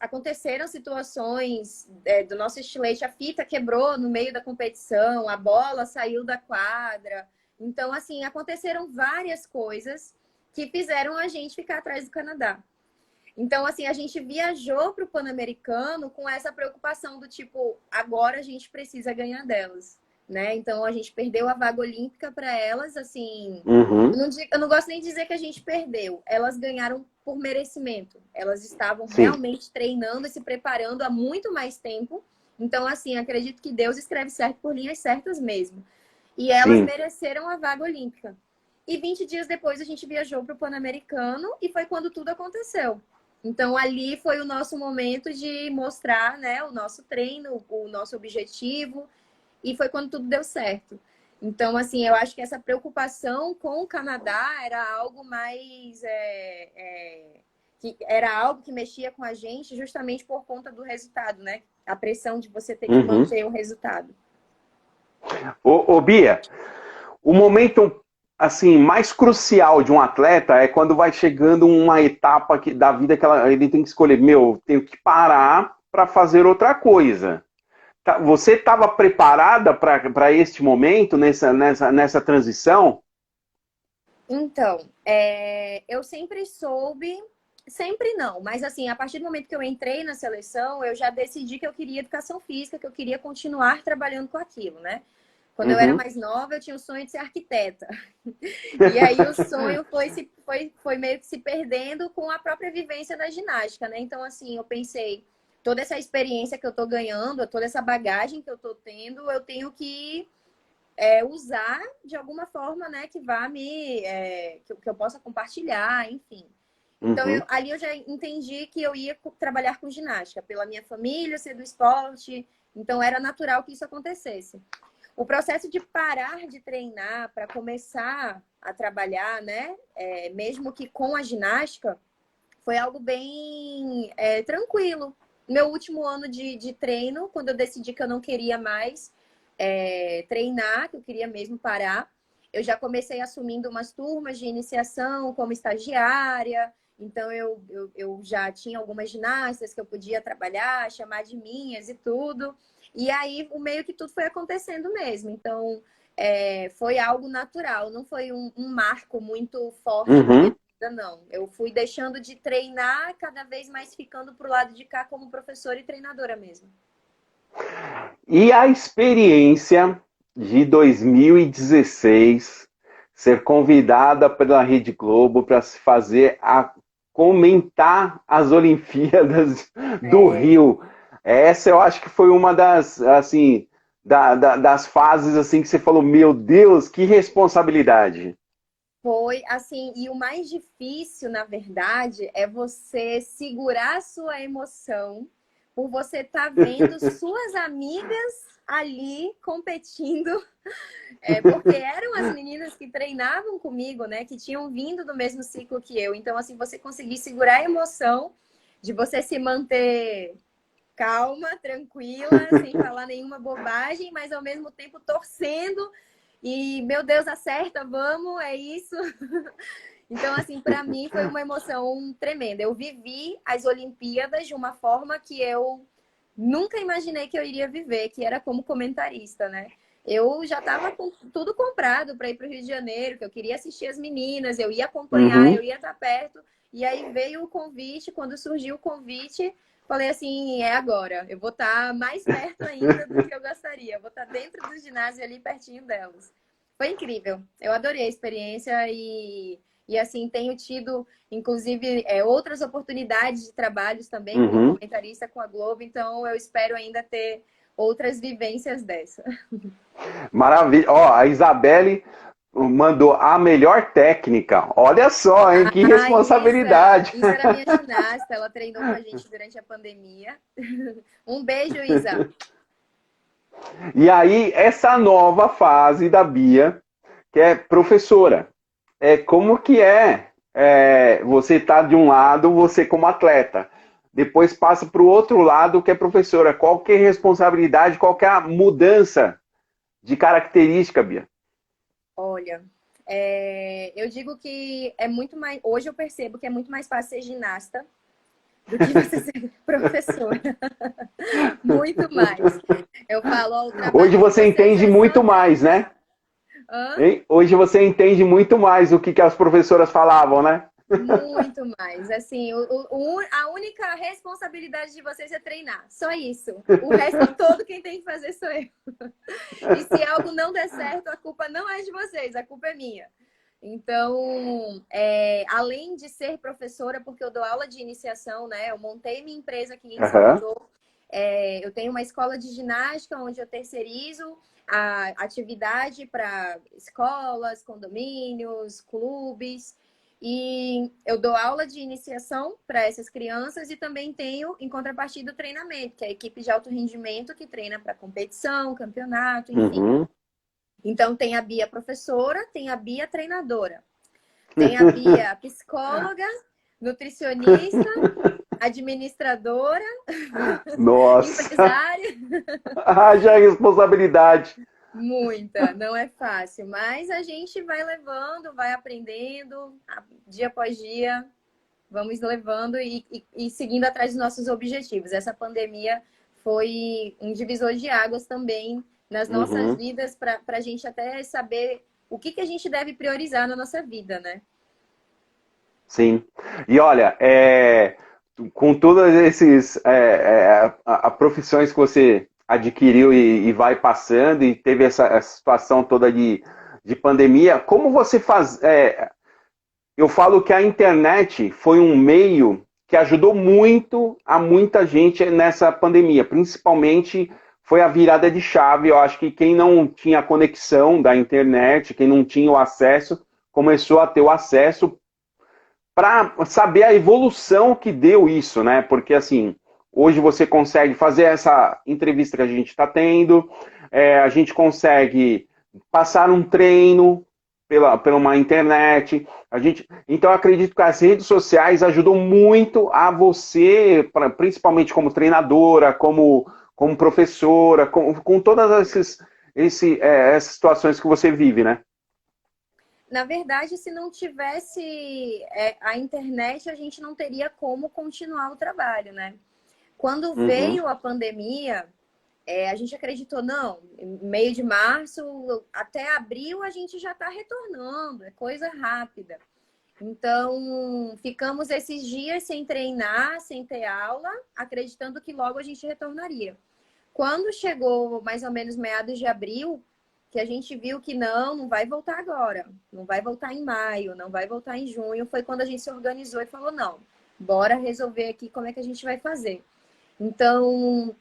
Aconteceram situações do nosso estilete, a fita quebrou no meio da competição, a bola saiu da quadra. Então, assim, aconteceram várias coisas que fizeram a gente ficar atrás do Canadá. Então, assim, a gente viajou para o Pan-Americano com essa preocupação do tipo, agora a gente precisa ganhar delas, né? Então, a gente perdeu a vaga olímpica para elas, assim.
Uhum,
Eu não gosto nem de dizer que a gente perdeu. Elas ganharam por merecimento. Elas estavam
sim,
realmente treinando e se preparando há muito mais tempo. Então, assim, acredito que Deus escreve certo por linhas certas mesmo. E elas
sim,
mereceram a vaga olímpica. E 20 dias depois a gente viajou para o Pan-Americano e foi quando tudo aconteceu. Então ali foi o nosso momento de mostrar, né, o nosso treino, o nosso objetivo, e foi quando tudo deu certo. Então, assim, eu acho que essa preocupação com o Canadá era algo mais que era algo que mexia com a gente justamente por conta do resultado, né? A pressão de você ter que
Uhum.
manter o resultado.
Ô, Bia, o momento assim mais crucial de um atleta é quando vai chegando uma etapa da vida que ele tem que escolher, meu, tenho que parar para fazer outra coisa. Você estava preparada para este momento, nessa transição?
Então, eu sempre soube, sempre não, mas assim, a partir do momento que eu entrei na seleção, eu já decidi que eu queria educação física, que eu queria continuar trabalhando com aquilo, né? Quando eu era
Uhum.
mais nova, eu tinha o sonho de ser arquiteta. E aí o sonho foi meio que se perdendo com a própria vivência da ginástica, né? Então, assim, eu pensei, toda essa experiência que eu tô ganhando, toda essa bagagem que eu tô tendo, eu tenho que usar de alguma forma, né, que vá que eu possa compartilhar, enfim. Então,
Uhum.
ali eu já entendi que eu ia trabalhar com ginástica, pela minha família, ser do esporte, então era natural que isso acontecesse. O processo de parar de treinar para começar a trabalhar, né, mesmo que com a ginástica, foi algo bem tranquilo. Meu último ano de treino, quando eu decidi que eu não queria mais treinar, que eu queria mesmo parar, eu já comecei assumindo umas turmas de iniciação como estagiária. Então, eu já tinha algumas ginastas que eu podia trabalhar, chamar de minhas e tudo. E aí, o meio que tudo foi acontecendo mesmo. Então, foi algo natural, não foi um marco muito forte na minha
Uhum.
vida, não. Eu fui deixando de treinar, cada vez mais ficando pro lado de cá como professora e treinadora mesmo.
E a experiência de 2016, ser convidada pela Rede Globo para se fazer a comentar as Olimpíadas do
É,
Rio. Essa eu acho que foi uma das, assim, das fases assim que você falou, meu Deus, que responsabilidade.
foi assim, e o mais difícil, na verdade, é você segurar a sua emoção por você estar vendo suas amigas ali competindo, porque eram as meninas que treinavam comigo, né, que tinham vindo do mesmo ciclo que eu. Então, assim, você conseguir segurar a emoção de você se manter calma, tranquila, sem falar nenhuma bobagem, mas ao mesmo tempo torcendo e, meu Deus, acerta, vamos, é isso. Então, assim, para mim foi uma emoção tremenda. Eu vivi as Olimpíadas de uma forma que eu nunca imaginei que eu iria viver, que era como comentarista, né? Eu já estava com tudo comprado para ir para o Rio de Janeiro, que eu queria assistir as meninas, eu ia acompanhar,
Uhum.
eu ia estar perto. E aí veio o convite, quando surgiu o convite, falei assim, é agora. Eu vou estar mais perto ainda do que eu gostaria. Eu vou estar dentro do ginásio ali pertinho delas. Foi incrível. Eu adorei a experiência e assim, tenho tido, inclusive, outras oportunidades de trabalhos também como
Uhum.
comentarista com a Globo, então eu espero ainda ter outras vivências dessa.
Maravilha. Ó, a Isabelle mandou a melhor técnica. Olha só, hein? Que
A Isa,
responsabilidade.
Isa era minha ginasta, ela treinou com a gente durante a pandemia. Um beijo, Isa.
E aí, essa nova fase da Bia, que é professora, como que você tá de um lado, você como atleta, depois passa para o outro lado, que é professora. Qual que é a responsabilidade, qual que é a mudança de característica, Bia?
Olha, eu digo que é muito mais. Hoje eu percebo que é muito mais fácil ser ginasta do que você ser professora. Muito mais. Eu falo, ó, o
Hoje
trabalho de
você
vocês
entende
é só
muito mais, né?
treinar. Hã?
Hein? Hoje você entende muito mais o que as professoras falavam, né?
Muito mais. Assim, a única responsabilidade de vocês é treinar. Só isso. O resto todo quem tem que fazer sou eu. E se algo não der certo, a culpa não é de vocês, a culpa é minha. Então, além de ser professora, porque eu dou aula de iniciação, né? Eu montei minha empresa aqui em
Aham.
Salvador. Eu tenho uma escola de ginástica onde eu terceirizo a atividade para escolas, condomínios, clubes. E eu dou aula de iniciação para essas crianças e também tenho, em contrapartida, o treinamento, que é a equipe de alto rendimento que treina para competição, campeonato, enfim.
Uhum.
Então, tem a Bia professora, tem a Bia treinadora, tem a Bia psicóloga, nutricionista, administradora,
Nossa,
empresária.
haja responsabilidade.
Muita, não é fácil, mas a gente vai levando, vai aprendendo, dia após dia, vamos levando e seguindo atrás dos nossos objetivos. Essa pandemia foi um divisor de águas também nas nossas
Uhum.
vidas, para a gente até saber o que a gente deve priorizar na nossa vida, né?
Sim. E olha, com todas esses profissões que você adquiriu e vai passando e teve essa situação toda de pandemia, como você faz? Eu falo que a internet foi um meio que ajudou muito a muita gente nessa pandemia, principalmente foi a virada de chave. Eu acho que quem não tinha conexão da internet, quem não tinha o acesso, começou a ter o acesso para saber a evolução que deu isso, né? Porque assim, hoje você consegue fazer essa entrevista que a gente está tendo, a gente consegue passar um treino pela uma internet. Então, eu acredito que as redes sociais ajudam muito a você, principalmente como treinadora, como professora, com todas essas situações que você vive, né?
Na verdade, se não tivesse a internet, a gente não teria como continuar o trabalho, né? Quando
Uhum,
veio a pandemia, a gente acreditou, não, em meio de março até abril a gente já está retornando, é coisa rápida. Então, ficamos esses dias sem treinar, sem ter aula, acreditando que logo a gente retornaria. Quando chegou mais ou menos meados de abril, que a gente viu que não vai voltar agora, não vai voltar em maio, não vai voltar em junho, foi quando a gente se organizou e falou, não, bora resolver aqui como é que a gente vai fazer. Então,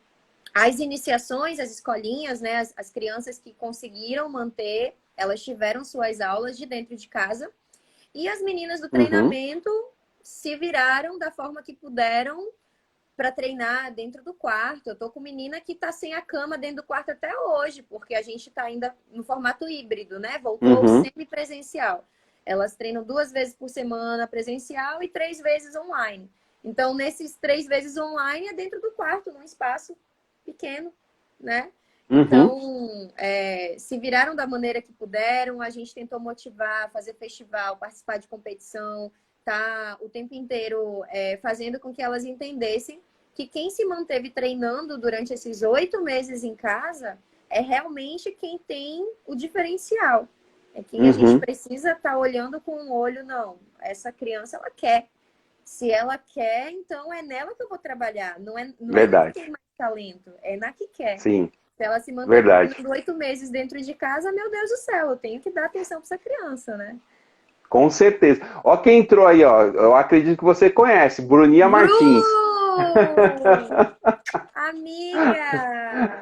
as iniciações, as escolinhas, né, as crianças que conseguiram manter, elas tiveram suas aulas de dentro de casa e as meninas do
uhum,
treinamento se viraram da forma que puderam para treinar dentro do quarto. Eu tô com menina que tá sem a cama dentro do quarto até hoje, porque a gente tá ainda no formato híbrido, né? Voltou ao
uhum,
semipresencial. Elas treinam 2 vezes por semana presencial e 3 vezes online. Então, nesses 3 vezes online é dentro do quarto, num espaço pequeno, né?
uhum.
Então, se viraram da maneira que puderam, a gente tentou motivar, fazer festival, participar de competição, tá o tempo inteiro fazendo com que elas entendessem que quem se manteve treinando durante esses 8 meses em casa é realmente quem tem o diferencial. É quem a gente
Uhum,
precisa estar olhando com um olho, não. Essa criança, ela quer. Se ela quer, então é nela que eu vou trabalhar. Não é na que
verdade.
tem mais talento, é na que quer.
Sim,
Se ela se manteve
verdade.
treinando 8 meses dentro de casa, meu Deus do céu, eu tenho que dar atenção para essa criança, né?
Com certeza. Ó quem entrou aí, ó. Eu acredito que você conhece, Bruninha Martins.
Bru! Amiga!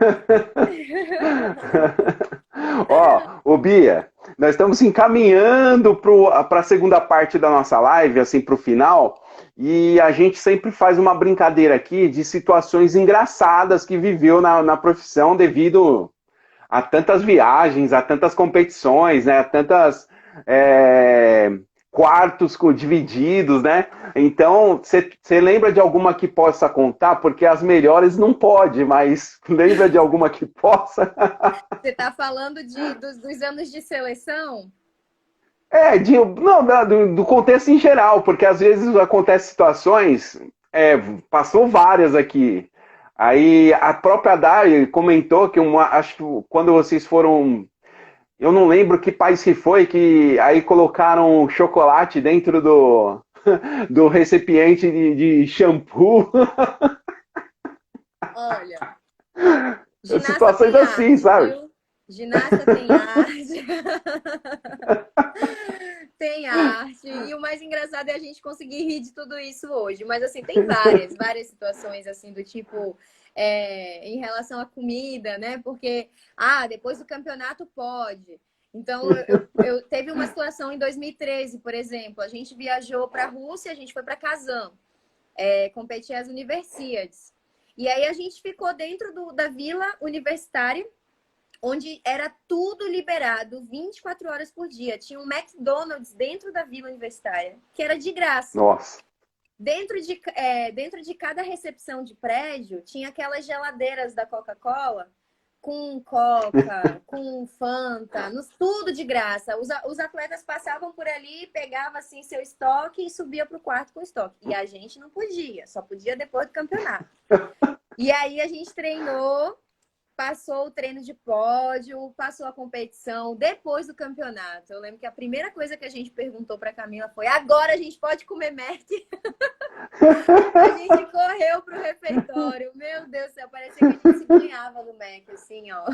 Ó, ô Bia, nós estamos encaminhando para a segunda parte da nossa live, assim, para o final, e a gente sempre faz uma brincadeira aqui de situações engraçadas que viveu na profissão devido a tantas viagens, a tantas competições, né? A tantas é, quartos divididos, né? Então, você lembra de alguma que possa contar? Porque as melhores não pode, mas lembra de alguma que possa?
Você está falando dos anos de seleção?
Não, do contexto em geral, porque às vezes acontecem situações, passou várias aqui. Aí a própria Dari comentou que acho que quando vocês foram. Eu não lembro que país que foi, que aí colocaram chocolate dentro do recipiente de shampoo.
Olha, ginasta
Situações
tem
assim,
arte,
sabe?
viu? Ginasta tem arte. Tem arte. E o mais engraçado é a gente conseguir rir de tudo isso hoje. Mas, assim, tem várias situações, assim, do tipo, em relação à comida, né? Porque, depois do campeonato pode. Então, eu teve uma situação em 2013, por exemplo. A gente viajou para a Rússia, a gente foi para Kazan, competir as Universiades. E aí a gente ficou dentro da vila universitária, onde era tudo liberado 24 horas por dia. Tinha um McDonald's dentro da vila universitária, que era de graça.
Nossa.
dentro de cada recepção de prédio, tinha aquelas geladeiras da Coca-Cola com Coca, com Fanta, tudo de graça. Os atletas passavam por ali, pegavam assim seu estoque e subia para o quarto com o estoque. E a gente não podia, só podia depois do campeonato. E aí a gente treinou, passou o treino de pódio, passou a competição depois do campeonato. Eu lembro que a primeira coisa que a gente perguntou para Camila foi: agora a gente pode comer Mac? A gente correu pro refeitório. Meu Deus do céu, parecia que a gente se banhava no Mac, assim, ó.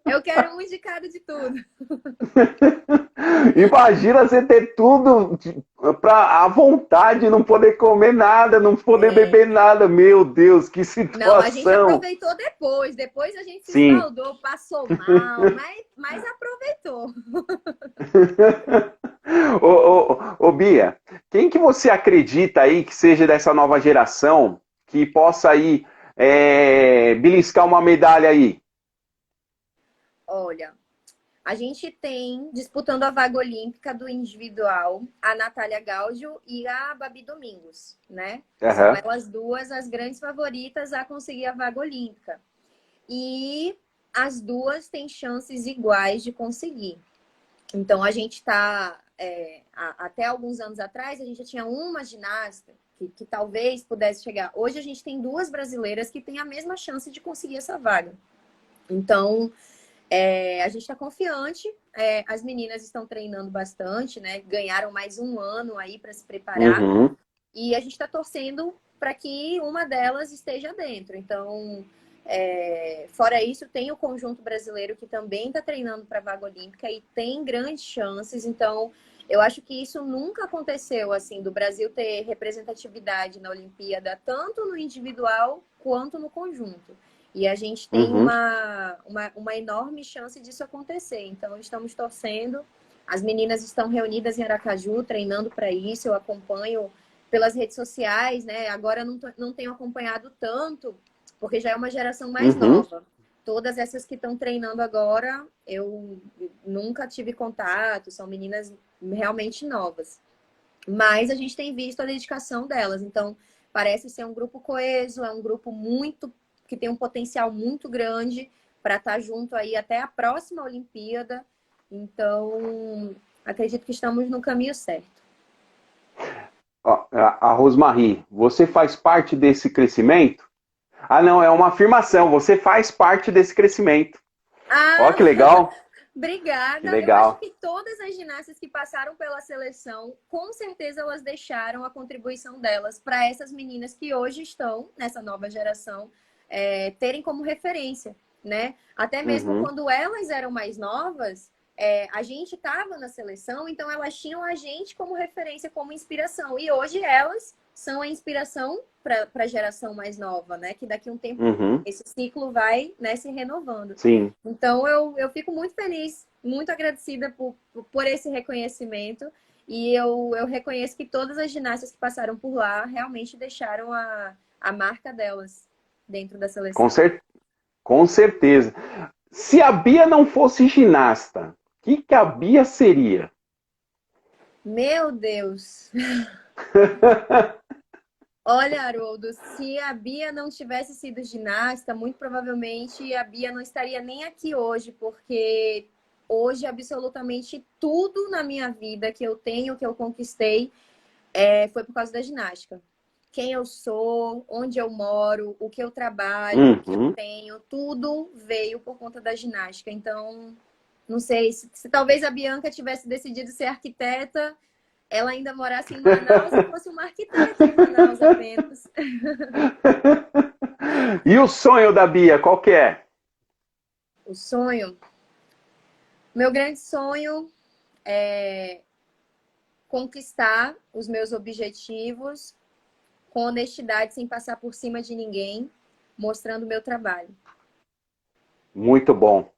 Eu quero um indicado de tudo.
Imagina você ter tudo à vontade, não poder comer nada, não poder beber nada. Meu Deus, que situação.
Não, a gente aproveitou depois. Depois a gente se esbaldou, passou mal, mas aproveitou.
Ô, Bia, quem que você acredita aí que seja dessa nova geração que possa aí beliscar uma medalha aí?
Olha, a gente tem, disputando a vaga olímpica do individual, a Natália Gaudio e a Babi Domingos, né?
Uhum.
São elas duas as grandes favoritas a conseguir a vaga olímpica. E as duas têm chances iguais de conseguir. Então, a gente está... até alguns anos atrás, a gente já tinha uma ginasta que talvez pudesse chegar. Hoje, a gente tem duas brasileiras que têm a mesma chance de conseguir essa vaga. Então... a gente está confiante, as meninas estão treinando bastante, né? Ganharam mais um ano aí para se preparar.
Uhum.
E a gente está torcendo para que uma delas esteja dentro. Então, fora isso, tem o conjunto brasileiro que também está treinando para a vaga olímpica e tem grandes chances. Então, eu acho que isso nunca aconteceu, assim, do Brasil ter representatividade na Olimpíada, tanto no individual quanto no conjunto. E a gente tem uma enorme chance disso acontecer. Então, estamos torcendo. As meninas estão reunidas em Aracaju, treinando para isso. Eu acompanho pelas redes sociais, né? Agora não tenho acompanhado tanto, porque já é uma geração mais nova. Todas essas que estão treinando agora, eu nunca tive contato. São meninas realmente novas. Mas a gente tem visto a dedicação delas. Então, parece ser um grupo coeso, é um grupo que tem um potencial muito grande para estar junto aí até a próxima Olimpíada. Então, acredito que estamos no caminho certo.
A Rosmarie, você faz parte desse crescimento? Ah, não, é uma afirmação. Você faz parte desse crescimento. Ó, que legal.
Obrigada.
Que legal.
Eu acho que todas as ginastas que passaram pela seleção, com certeza elas deixaram a contribuição delas para essas meninas que hoje estão nessa nova geração, terem como referência, né? Até mesmo quando elas eram mais novas, a gente estava na seleção, então elas tinham a gente como referência, como inspiração. E hoje elas são a inspiração para a geração mais nova, né? Que daqui a um tempo esse ciclo vai, né, se renovando.
Sim.
Então eu fico muito feliz, muito agradecida por esse reconhecimento. E eu reconheço que todas as ginastas que passaram por lá realmente deixaram a marca delas dentro da seleção.
Com certeza. Se a Bia não fosse ginasta, o que a Bia seria?
Meu Deus! Olha, Haroldo, se a Bia não tivesse sido ginasta, muito provavelmente a Bia não estaria nem aqui hoje, porque hoje absolutamente tudo na minha vida que eu tenho, que eu conquistei, foi por causa da ginástica. Quem eu sou, onde eu moro, o que eu trabalho, o que eu tenho, tudo veio por conta da ginástica. Então, não sei, se talvez a Bianca tivesse decidido ser arquiteta, ela ainda morasse em Manaus e fosse uma arquiteta em Manaus apenas.
E o sonho da Bia, qual que é?
O sonho? Meu grande sonho é conquistar os meus objetivos com honestidade, sem passar por cima de ninguém, mostrando o meu trabalho.
Muito bom.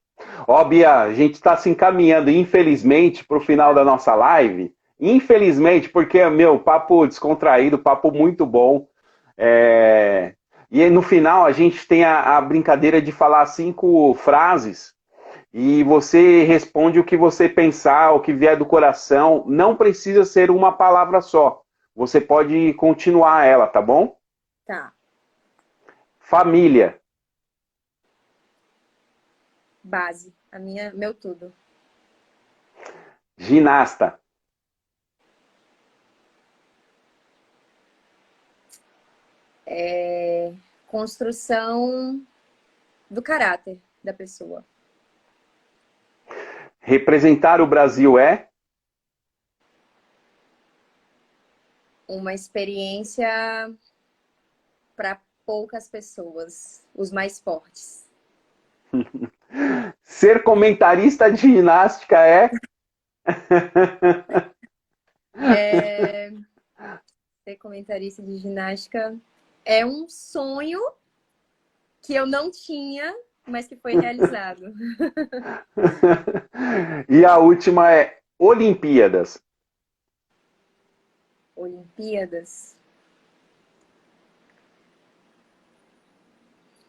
Ó, Bia, a gente está se encaminhando, infelizmente, para o final da nossa live. Infelizmente, porque, meu, papo descontraído, papo muito bom. E no final a gente tem a brincadeira de falar 5 frases e você responde o que você pensar, o que vier do coração. Não precisa ser uma palavra só. você pode continuar ela, tá bom?
Tá.
Família.
Base. Meu tudo.
Ginasta.
Construção do caráter da pessoa.
Representar o Brasil é?
Uma experiência para poucas pessoas, os mais fortes.
Ser comentarista de ginástica é?
Ser comentarista de ginástica é um sonho que eu não tinha, mas que foi realizado.
E a última é Olimpíadas.
Olimpíadas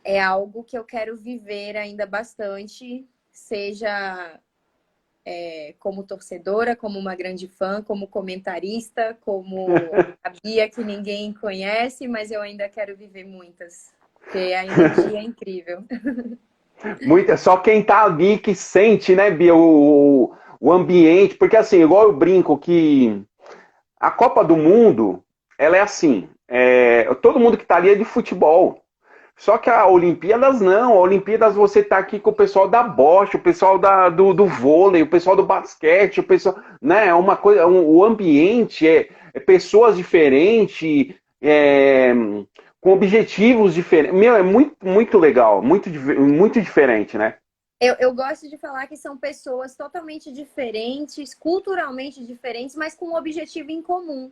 é algo que eu quero viver ainda bastante, seja como torcedora, como uma grande fã, como comentarista, como a Bia que ninguém conhece, mas eu ainda quero viver muitas, porque a energia é incrível.
Só quem tá ali que sente, né, Bia, o ambiente, porque assim, igual eu brinco que a Copa do Mundo, ela é assim, todo mundo que tá ali é de futebol. Só que a Olimpíadas não, a Olimpíadas você tá aqui com o pessoal da bocha, o pessoal do vôlei, o pessoal do basquete, o pessoal, né, é uma coisa, o ambiente é pessoas diferentes, com objetivos diferentes. Meu, é muito, muito legal, muito diferente, né?
Eu gosto de falar que são pessoas totalmente diferentes, culturalmente diferentes, mas com um objetivo em comum.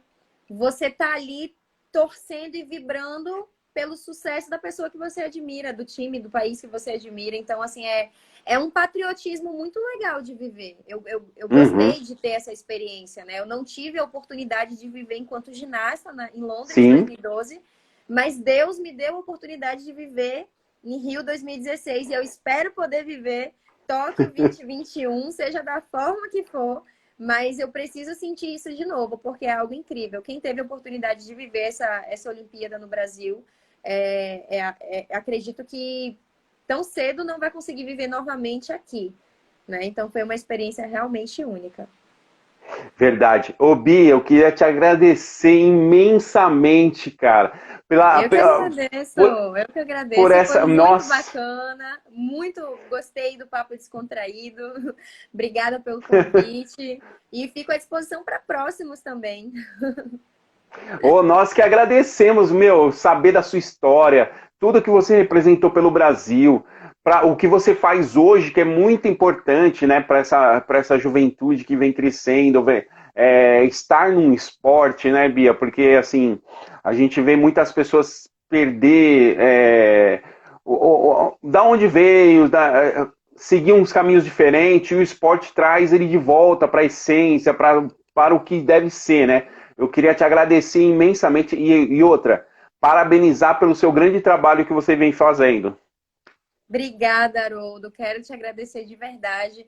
Você tá ali torcendo e vibrando pelo sucesso da pessoa que você admira, do time, do país que você admira. Então, assim, é um patriotismo muito legal de viver. Eu
Uhum,
gostei de ter essa experiência, né? Eu não tive a oportunidade de viver enquanto ginasta em Londres,
sim.
2012, mas Deus me deu a oportunidade de viver em Rio 2016 e eu espero poder viver Tóquio 2021, seja da forma que for, mas eu preciso sentir isso de novo, porque é algo incrível. Quem teve a oportunidade de viver essa Olimpíada no Brasil, acredito que tão cedo não vai conseguir viver novamente aqui, né? Então foi uma experiência realmente única.
Verdade. Ô, Bia, eu queria te agradecer imensamente, cara,
Eu que agradeço,
por,
eu que
por
agradeço. Foi
essa.
muito
Nossa,
bacana, muito gostei do papo descontraído. Obrigada pelo convite e fico à disposição para próximos também.
ô, nós que agradecemos, meu, saber da sua história, tudo que você representou pelo Brasil, para o que você faz hoje, que é muito importante, né, para essa juventude que vem crescendo, estar num esporte, né, Bia? Porque, assim, a gente vê muitas pessoas perder da onde veio, seguir uns caminhos diferentes, e o esporte traz ele de volta para a essência, para o que deve ser, né? Eu queria te agradecer imensamente e outra, parabenizar pelo seu grande trabalho que você vem fazendo.
Obrigada, Haroldo. Quero te agradecer de verdade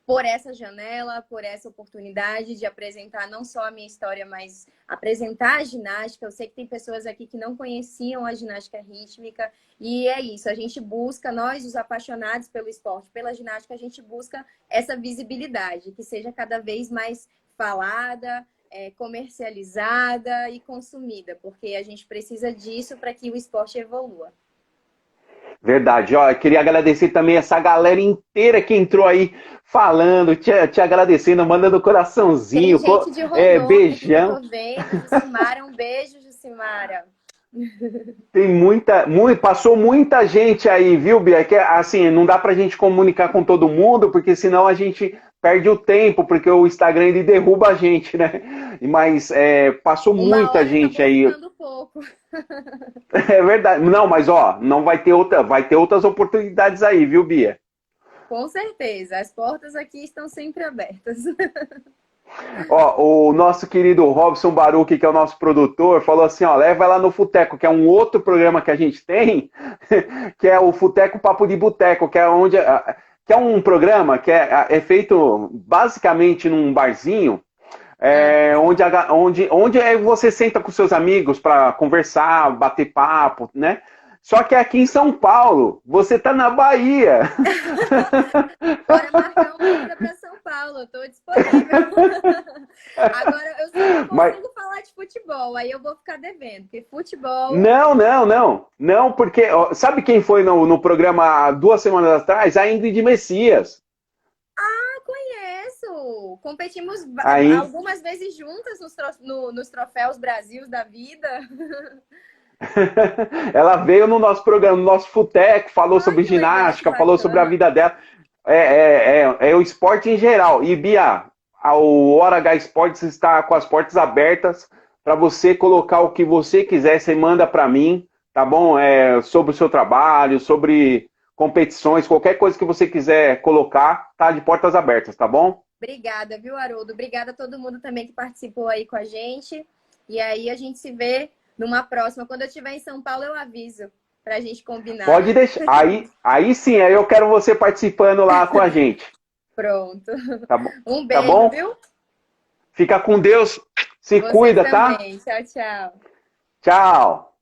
por essa janela, por essa oportunidade de apresentar não só a minha história, mas apresentar a ginástica. Eu sei que tem pessoas aqui que não conheciam a ginástica rítmica, e é isso, a gente busca, nós, os apaixonados pelo esporte, pela ginástica, a gente busca essa visibilidade, que seja cada vez mais falada, comercializada e consumida, porque a gente precisa disso para que o esporte evolua.
Verdade, ó, eu queria agradecer também essa galera inteira que entrou aí falando, te agradecendo, mandando
Tem
coraçãozinho,
gente de Rondônia aqui que eu
beijão.
tô vendo, Jucimara, um beijo, Jucimara.
Tem passou muita gente aí, viu, Bia? Que assim, não dá pra gente comunicar com todo mundo, porque senão a gente perde o tempo, porque o Instagram ele derruba a gente, né? Mas passou
Uma
muita
hora
gente
acabou
aí.
ficando pouco.
É verdade. Não, mas ó, não vai ter outras oportunidades aí, viu, Bia?
Com certeza, as portas aqui estão sempre abertas.
Ó, o nosso querido Robson Baruch, que é o nosso produtor, falou assim, ó, leva ela no Futeco, que é um outro programa que a gente tem, que é o Futeco Papo de Boteco, que é onde que é um programa que é feito basicamente num barzinho,
Ah,
onde você senta com seus amigos para conversar, bater papo, né? Só que aqui em São Paulo, você tá na Bahia.
bora marcar uma ida para São Paulo, eu tô disponível. Agora, eu só não
Mas
consigo falar de futebol, aí eu vou ficar devendo, porque futebol.
não, porque ó, sabe quem foi no programa há 2 semanas atrás? A Ingrid Messias.
Conheço! Competimos
Aí,
algumas vezes juntas nos troféus Brasil da vida.
ela veio no nosso programa, no nosso Futeco, falou
Ai,
sobre
que legal, que
ginástica, falou sobre a
bacana.
vida dela. É o esporte em geral. E, Bia, o Hora H Esportes está com as portas abertas para você colocar o que você quiser. Você manda para mim, tá bom? Sobre o seu trabalho, sobre competições, qualquer coisa que você quiser colocar, tá de portas abertas, tá bom?
Obrigada, viu, Haroldo? Obrigada a todo mundo também que participou aí com a gente. E aí a gente se vê numa próxima. Quando eu estiver em São Paulo, eu aviso para a gente combinar.
Pode deixar. Aí sim, aí eu quero você participando lá com a gente.
Pronto.
Tá bom?
Um
Tá
beijo,
bom?
viu?
Fica com Deus. Se
Você
cuida, tá?
também. Tchau, tchau.
Tchau.